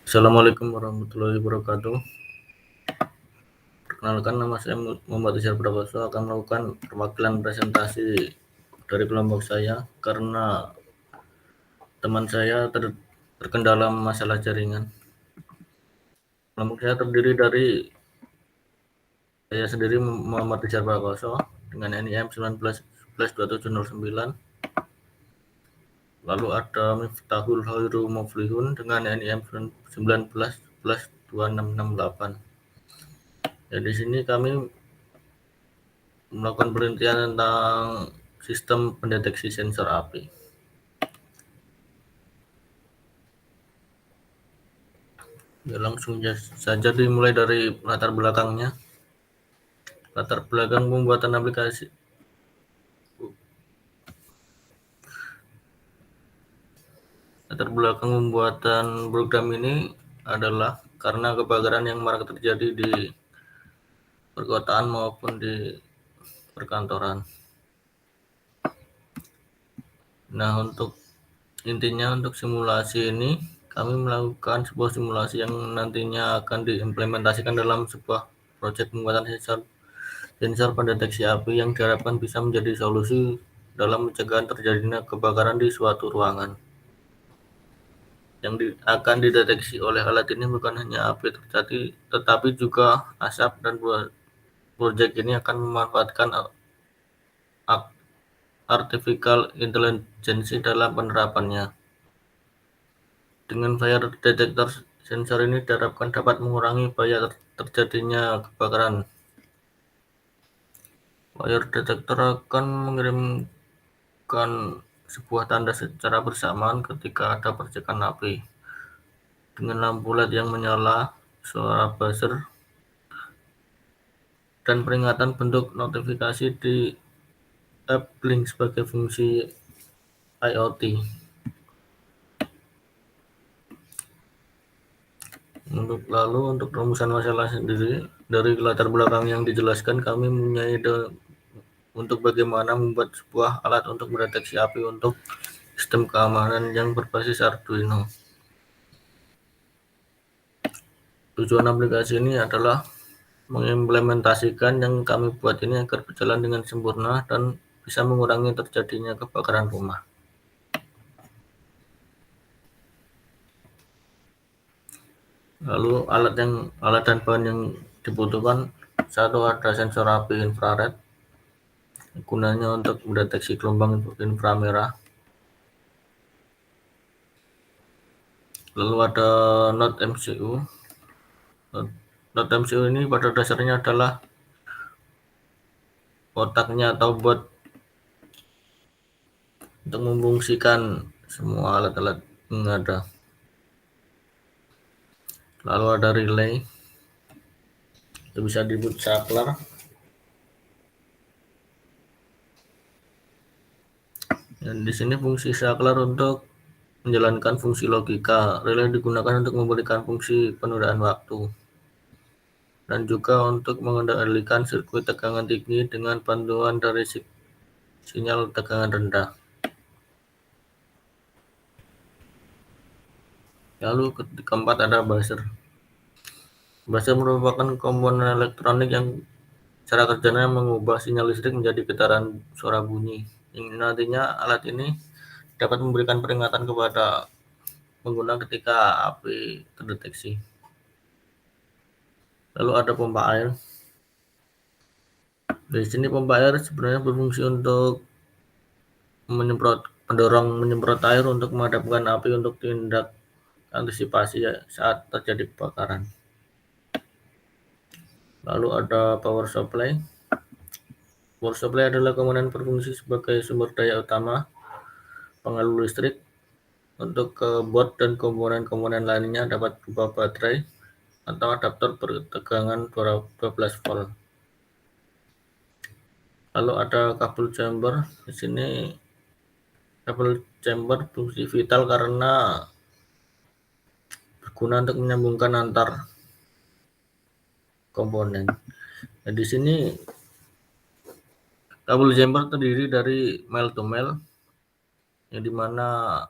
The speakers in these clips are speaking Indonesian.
Assalamualaikum warahmatullahi wabarakatuh. Perkenalkan, nama saya Muhammad Isyar Prabaso, akan melakukan perwakilan presentasi dari kelompok saya karena teman saya terkendala masalah jaringan. Kelompok saya terdiri dari saya sendiri, Muhammad Isyar Prabaso, dengan NIM 19112709. Lalu ada Miftahul Khairu Muflihun dengan NIM 19112668. Ya, di sini kami melakukan penelitian tentang sistem pendeteksi sensor api. Ya, langsung saja dimulai dari latar belakangnya. Latar belakang pembuatan aplikasi. Latar belakang pembuatan program ini adalah karena kebakaran yang marak terjadi di perkotaan maupun di perkantoran. Nah, untuk simulasi ini kami melakukan sebuah simulasi yang nantinya akan diimplementasikan dalam sebuah proyek pembuatan sensor pendeteksi api yang diharapkan bisa menjadi solusi dalam mencegah terjadinya kebakaran di suatu ruangan. Yang akan dideteksi oleh alat ini bukan hanya api terjadi, tetapi juga asap, dan proyek ini akan memanfaatkan artificial intelligence dalam penerapannya. Dengan fire detector, sensor ini diharapkan dapat mengurangi bahaya terjadinya kebakaran. Fire detector akan mengirimkan sebuah tanda secara bersamaan ketika ada percikan api, dengan lampu LED yang menyala, suara buzzer, dan peringatan bentuk notifikasi di app Blink sebagai fungsi IoT. Untuk rumusan masalah sendiri, dari latar belakang yang dijelaskan, kami mempunyai ide untuk bagaimana membuat sebuah alat untuk mendeteksi api untuk sistem keamanan yang berbasis Arduino. Tujuan aplikasi ini adalah mengimplementasikan yang kami buat ini agar berjalan dengan sempurna dan bisa mengurangi terjadinya kebakaran rumah. Lalu alat dan bahan yang dibutuhkan: satu, ada sensor api infrared, gunanya untuk mendeteksi gelombang inframerah. Lalu ada Node MCU. Node MCU ini pada dasarnya adalah otaknya atau bot untuk memfungsikan semua alat-alat yang ada. Lalu ada relay, itu bisa disebut saklar. Dan di sini fungsi saklar untuk menjalankan fungsi logika. Relay digunakan untuk memberikan fungsi penundaan waktu, dan juga untuk mengendalikan sirkuit tegangan tinggi dengan bantuan dari sinyal tegangan rendah. Lalu keempat, ada buzzer. Buzzer merupakan komponen elektronik yang cara kerjanya mengubah sinyal listrik menjadi getaran suara bunyi. Nantinya alat ini dapat memberikan peringatan kepada pengguna ketika api terdeteksi. Lalu ada pompa air. Di sini pompa air sebenarnya berfungsi untuk menyemprot air untuk memadamkan api untuk tindak antisipasi saat terjadi kebakaran. Lalu ada power supply. Power supply adalah komponen berfungsi sebagai sumber daya utama pengalur listrik untuk ke board dan komponen-komponen lainnya, dapat berupa baterai atau adaptor bertegangan 12 volt. Lalu ada kabel chamber. Di sini kabel chamber fungsi vital karena berguna untuk menyambungkan antar komponen. Nah, di sini kabel chamber terdiri dari male to male, yang dimana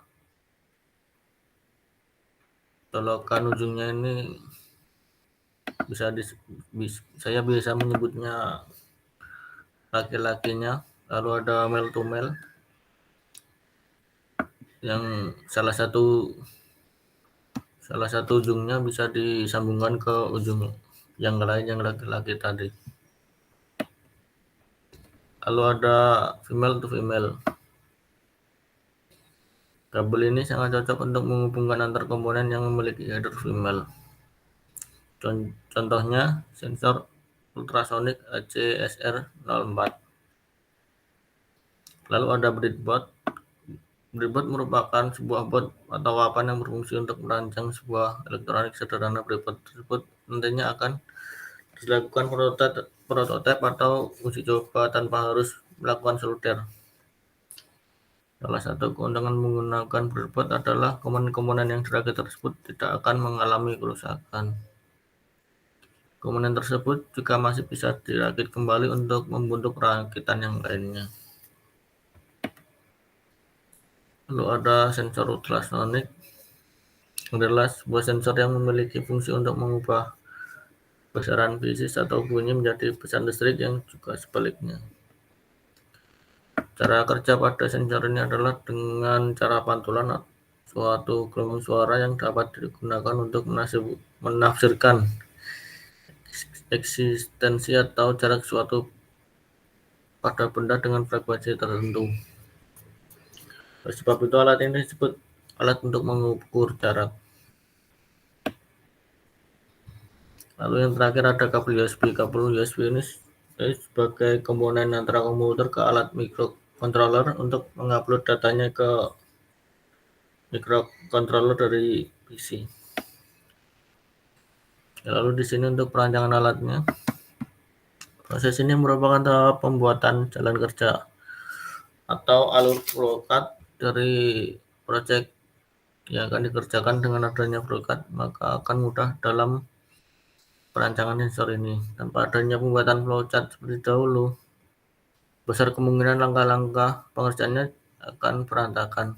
colokan ujungnya ini saya biasa menyebutnya laki-lakinya. Lalu ada male to male yang salah satu ujungnya bisa disambungkan ke ujung yang lain yang laki-laki tadi. Lalu ada female to female. Kabel ini sangat cocok untuk menghubungkan antar komponen yang memiliki header female. Contohnya sensor ultrasonik ACSR04. Lalu ada breadboard. Breadboard merupakan sebuah board atau papan yang berfungsi untuk merancang sebuah elektronik sederhana. Breadboard tersebut nantinya akan dilakukan prototipe atau uji coba tanpa harus melakukan solder. Salah satu keuntungan menggunakan breadboard adalah komponen-komponen yang dirakit tersebut tidak akan mengalami kerusakan. Komponen tersebut juga masih bisa dirakit kembali untuk membentuk rakitan yang lainnya. Lalu ada sensor ultrasonik, adalah sebuah sensor yang memiliki fungsi untuk mengubah besaran fisik atau bunyi menjadi pesan listrik yang juga sebaliknya. Cara kerja pada sensor ini adalah dengan cara pantulan suatu gelombang suara yang dapat digunakan untuk menafsirkan eksistensi atau jarak suatu pada benda dengan frekuensi tertentu. Oleh sebab itu alat ini disebut alat untuk mengukur jarak. Lalu yang terakhir ada kabel USB. Kabel USB ini sebagai komponen antara komputer ke alat microcontroller untuk mengupload datanya ke microcontroller dari PC. Lalu di sini untuk perancangan alatnya. Proses ini merupakan tahap pembuatan jalan kerja atau alur flowchart dari proyek yang akan dikerjakan. Dengan adanya flowchart, maka akan mudah dalam perancangan sensor ini. Tanpa adanya pembuatan flowchart seperti dahulu, besar kemungkinan langkah-langkah pengerjaannya akan berantakan.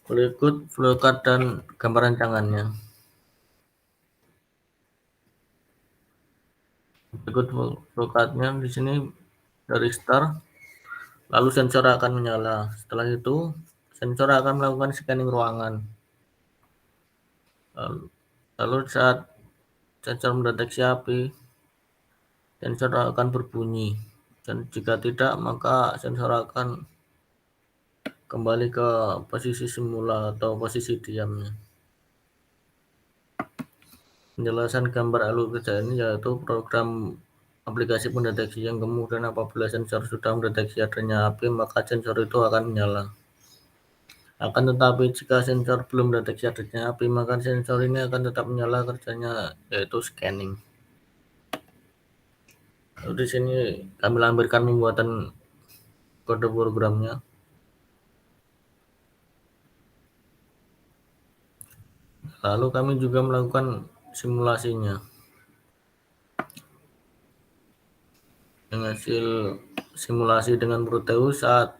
Berikut flowchart dan gambar rancangannya. Berikut flowchartnya di sini dari start, lalu sensor akan menyala. Setelah itu, sensor akan melakukan scanning ruangan. Lalu saat sensor mendeteksi api, sensor akan berbunyi. Dan jika tidak, maka sensor akan kembali ke posisi semula atau posisi diamnya. Penjelasan gambar alur kerja ini yaitu program aplikasi pendeteksi yang kemudian apabila sensor sudah mendeteksi adanya api, maka sensor itu akan menyala. Akan tetapi jika sensor belum mendeteksi adanya api, maka sensor ini akan tetap menyala, kerjanya yaitu scanning. Lalu di sini kami lampirkan pembuatan kode programnya. Lalu kami juga melakukan simulasinya. Dengan hasil simulasi dengan Proteus saat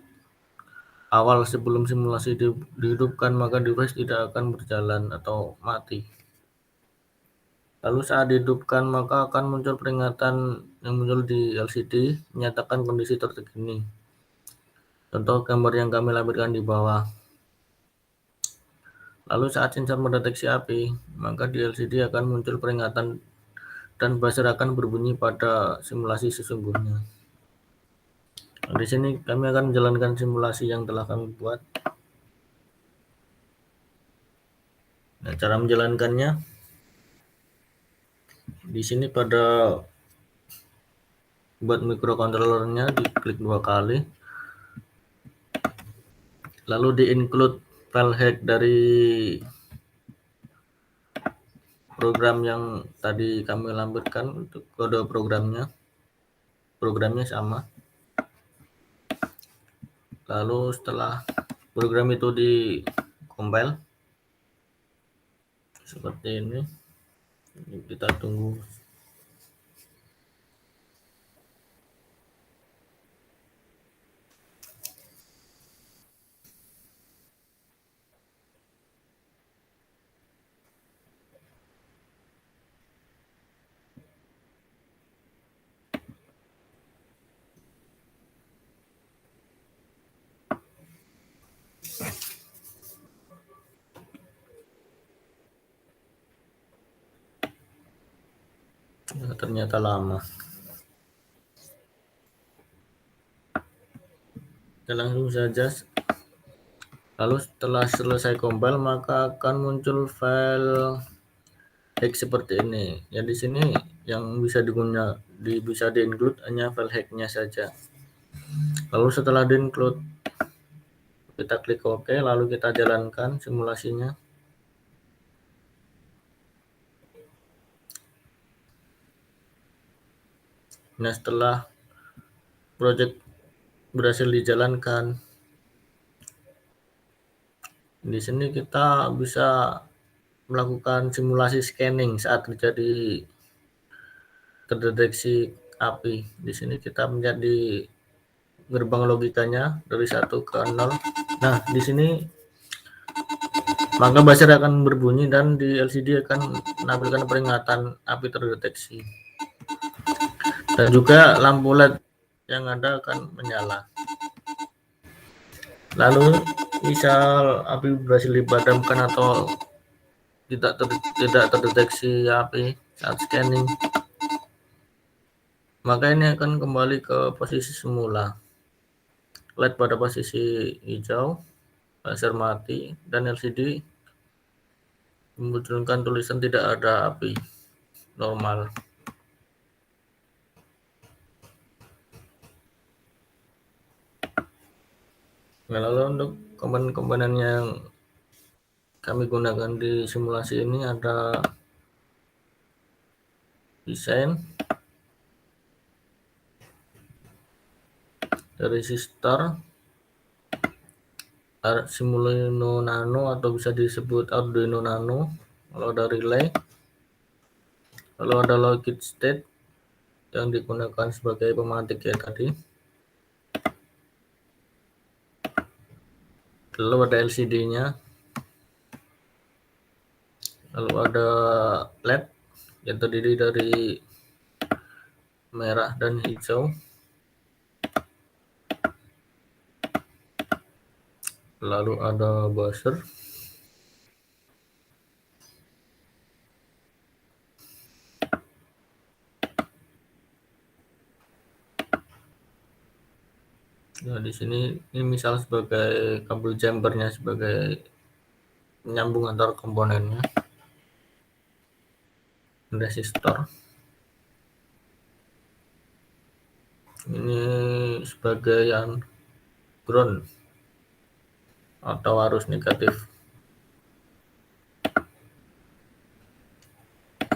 awal sebelum simulasi dihidupkan, maka device tidak akan berjalan atau mati. Lalu saat dihidupkan, maka akan muncul peringatan yang muncul di LCD menyatakan kondisi terkini. Contoh gambar yang kami lampirkan di bawah. Lalu saat sensor mendeteksi api, maka di LCD akan muncul peringatan dan buzzer akan berbunyi pada simulasi sesungguhnya. Nah, di sini kami akan menjalankan simulasi yang telah kami buat. Nah, cara menjalankannya di sini pada buat microcontrollernya diklik 2 kali, lalu di include file hack dari program yang tadi kami lampirkan. Untuk kode programnya sama. Lalu setelah program itu di compile seperti ini, kita tunggu. Ya, ternyata lama. Kita langsung saja. Lalu setelah selesai compile maka akan muncul file hack seperti ini. Ya di sini yang bisa bisa di-include hanya file hacknya saja. Lalu setelah di-include kita klik OK, lalu kita jalankan simulasinya. Nah, setelah project berhasil dijalankan, di sini kita bisa melakukan simulasi scanning saat terdeteksi api. Di sini kita menjadi gerbang logikanya dari 1 ke 0. Nah, di sini maka buzzer akan berbunyi dan di LCD akan menampilkan peringatan api terdeteksi. Dan juga lampu LED yang ada akan menyala. Lalu misal api berhasil dipadamkan atau tidak terdeteksi api saat scanning, maka ini akan kembali ke posisi semula. LED pada posisi hijau, buzzer mati, dan LCD memunculkan tulisan tidak ada api normal. Nah, lalu untuk komponen-komponen yang kami gunakan di simulasi ini ada desain dari resistor, Simulino Nano atau bisa disebut Arduino Nano, lalu ada relay, lalu ada logic state yang digunakan sebagai pemantik ya tadi, lalu ada LCD-nya, lalu ada LED yang terdiri dari merah dan hijau, lalu ada buzzer, nah di sini ini misal sebagai kabel jumpernya sebagai penyambung antar komponennya, resistor ini sebagai yang ground atau arus negatif.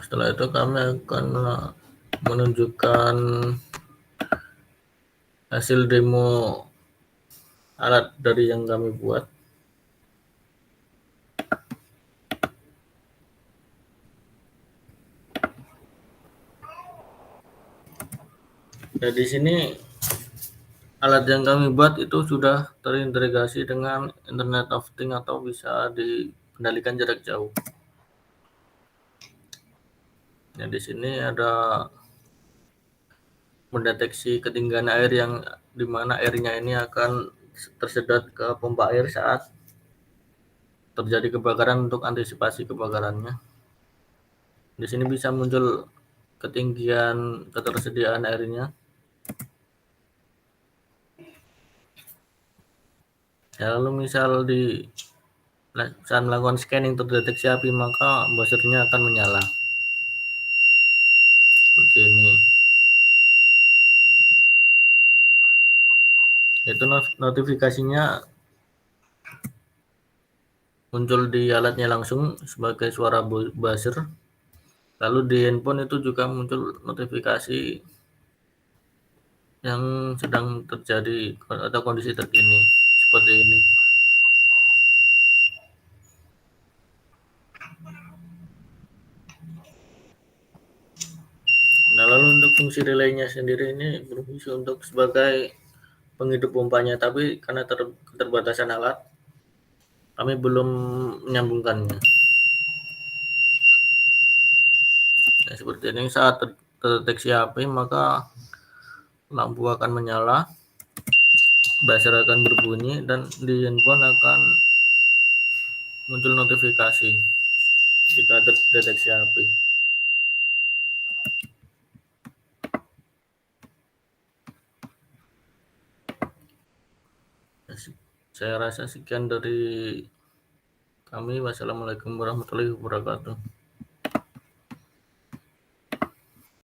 Setelah itu kami akan menunjukkan hasil demo alat dari yang kami buat. Nah, di sini alat yang kami buat itu sudah terintegrasi dengan Internet of Things atau bisa dikendalikan jarak jauh. Nah, di sini ada mendeteksi ketinggian air yang dimana airnya ini akan tersedot ke pompa air saat terjadi kebakaran untuk antisipasi kebakarannya. Di sini bisa muncul ketinggian ketersediaan airnya. Ya, lalu misal saat melakukan scanning terdeteksi api maka buzzernya akan menyala. Seperti ini. Itu notifikasinya muncul di alatnya langsung sebagai suara buzzer. Lalu di handphone itu juga muncul notifikasi yang sedang terjadi atau kondisi terkini seperti ini. Nah, lalu untuk fungsi relaynya sendiri ini berfungsi untuk sebagai penghidup pompanya, tapi karena keterbatasan alat kami belum menyambungkannya. Nah, seperti ini saat terdeteksi api maka lampu akan menyala, buzzer akan berbunyi, dan di handphone akan muncul notifikasi jika terdeteksi api. Saya rasa sekian dari kami. Wassalamualaikum warahmatullahi wabarakatuh.